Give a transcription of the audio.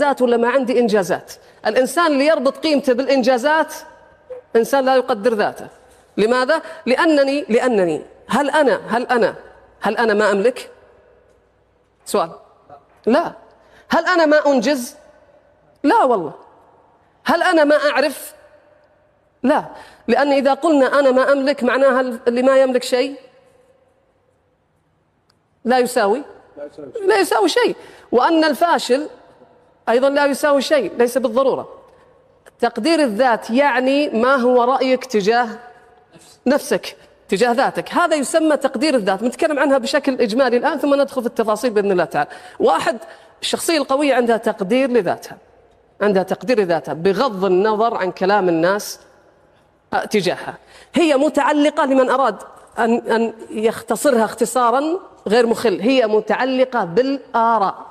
إنجازات ولا ما عندي إنجازات. الإنسان اللي يربط قيمته بالإنجازات إنسان لا يقدر ذاته. لماذا؟ لأنني هل أنا ما أملك؟ سؤال. لا. هل أنا ما أنجز؟ لا والله. هل أنا ما أعرف؟ لا. لأن إذا قلنا أنا ما أملك معناها اللي ما يملك شيء لا يساوي شيء، وأن الفاشل أيضا لا يساوي شيء، ليس بالضرورة. تقدير الذات يعني ما هو رأيك تجاه نفسك، تجاه ذاتك، هذا يسمى تقدير الذات. نتكلم عنها بشكل إجمالي الآن ثم ندخل في التفاصيل بإذن الله تعالى. واحد، الشخصية القوية عندها تقدير لذاتها، بغض النظر عن كلام الناس تجاهها. هي متعلقة، لمن أراد أن يختصرها اختصارا غير مخل، هي متعلقة بالآراء.